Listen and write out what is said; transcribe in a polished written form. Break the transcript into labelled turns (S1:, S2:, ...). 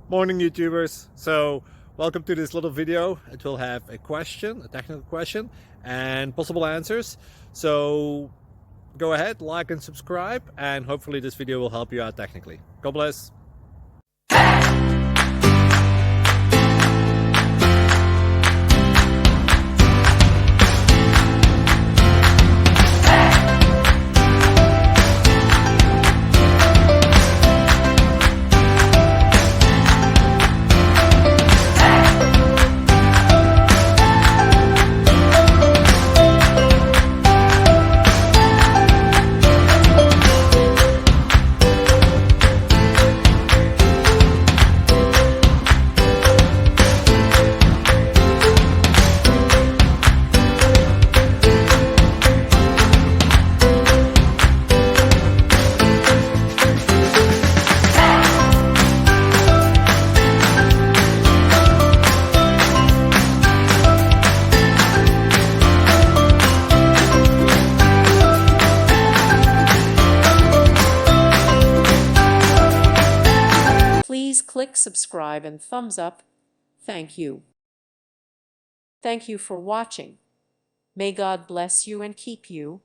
S1: Morning YouTubers. So welcome to this little video. It will have a question, a technical question, and possible answers. So go ahead, like and subscribe, and hopefully this video will help you out technically. God bless.
S2: Please click subscribe and thumbs up. Thank you. Thank you for watching. May God bless you and keep you.